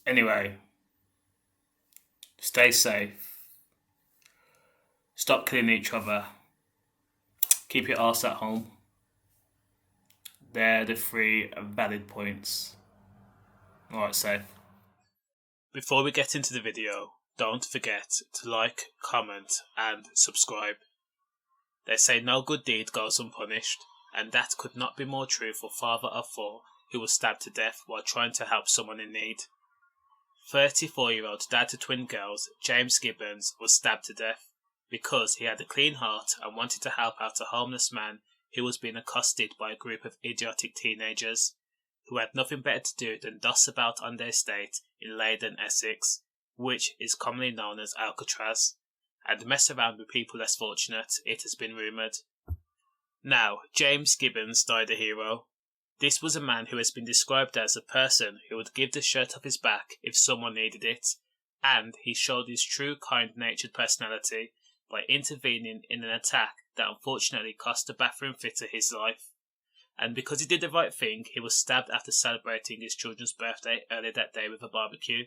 Anyway, stay safe. Stop killing each other. Keep your arse at home. They're the three valid points. Alright, safe. Before we get into the video, don't forget to like, comment and subscribe. They say no good deed goes unpunished, and that could not be more true for father of four who was stabbed to death while trying to help someone in need. 34-year-old dad to twin girls, James Gibbons, was stabbed to death because he had a clean heart and wanted to help out a homeless man who was being accosted by a group of idiotic teenagers who had nothing better to do than doss about on their estate in Laindon, Essex, which is commonly known as Alcatraz, and mess around with people less fortunate, it has been rumoured. Now, James Gibbons died a hero. This was a man who has been described as a person who would give the shirt off his back if someone needed it, and he showed his true kind-natured personality by intervening in an attack that unfortunately cost the bathroom fitter his life. And because he did the right thing, he was stabbed after celebrating his children's birthday earlier that day with a barbecue.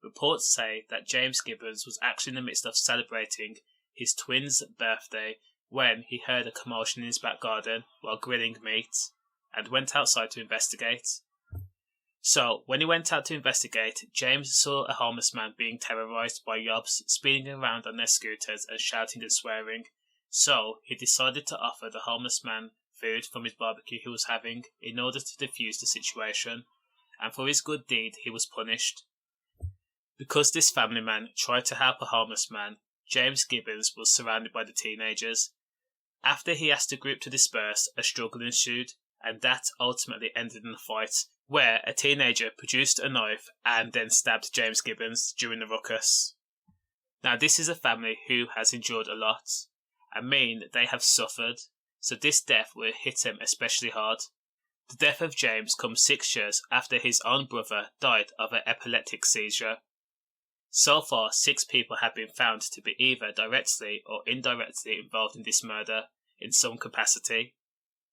Reports say that James Gibbons was actually in the midst of celebrating his twins' birthday when he heard a commotion in his back garden while grilling meat, and went outside to investigate. So, when he went out to investigate, James saw a homeless man being terrorised by yobs speeding around on their scooters and shouting and swearing. So, he decided to offer the homeless man food from his barbecue he was having in order to defuse the situation, and for his good deed he was punished. Because this family man tried to help a homeless man, James Gibbons was surrounded by the teenagers. After he asked the group to disperse, a struggle ensued, and that ultimately ended in a fight where a teenager produced a knife and then stabbed James Gibbons during the ruckus. Now, this is a family who has endured a lot. I mean, they have suffered, so this death will hit him especially hard. The death of James comes 6 years after his own brother died of an epileptic seizure. So far, 6 people have been found to be either directly or indirectly involved in this murder in some capacity.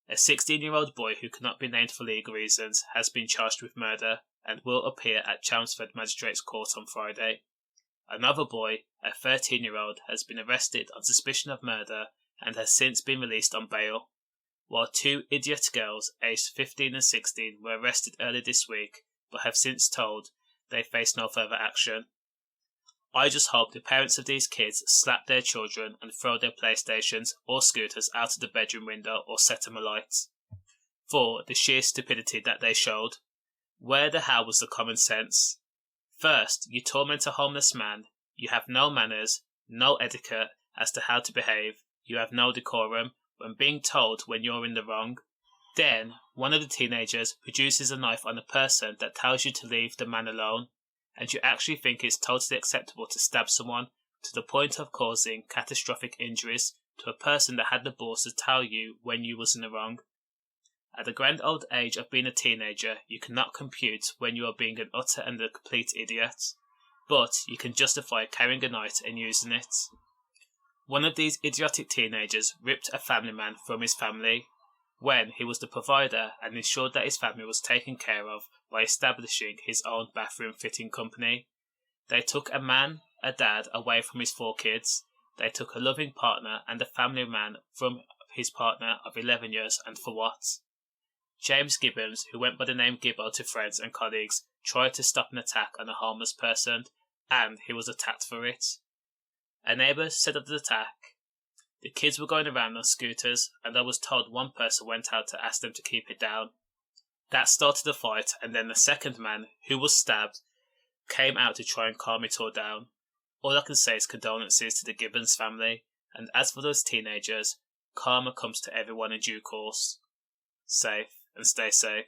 A 16-year-old boy who cannot be named for legal reasons has been charged with murder and will appear at Chelmsford Magistrates Court on Friday. Another boy, a 13-year-old, has been arrested on suspicion of murder and has since been released on bail, while 2 idiot girls aged 15 and 16 were arrested earlier this week but have since told they face no further action. I just hope the parents of these kids slap their children and throw their PlayStations or scooters out of the bedroom window or set them alight, for the sheer stupidity that they showed. Where the hell was the common sense? First, you torment a homeless man, you have no manners, no etiquette as to how to behave, you have no decorum when being told when you're in the wrong. Then, one of the teenagers produces a knife on a person that tells you to leave the man alone, and you actually think it's totally acceptable to stab someone to the point of causing catastrophic injuries to a person that had the balls to tell you when you was in the wrong. At the grand old age of being a teenager, you cannot compute when you are being an utter and a complete idiot, but you can justify carrying a knife and using it. One of these idiotic teenagers ripped a family man from his family when he was the provider and ensured that his family was taken care of by establishing his own bathroom fitting company. They took a man, a dad, away from his 4 kids. They took a loving partner and a family man from his partner of 11 years, and for what? James Gibbons, who went by the name Gibbo to friends and colleagues, tried to stop an attack on a homeless person, and he was attacked for it. A neighbour said of the attack, "The kids were going around on scooters, and I was told one person went out to ask them to keep it down. That started the fight, and then the second man, who was stabbed, came out to try and calm it all down. All I can say is condolences to the Gibbons family, and as for those teenagers, karma comes to everyone in due course. Safe and stay safe."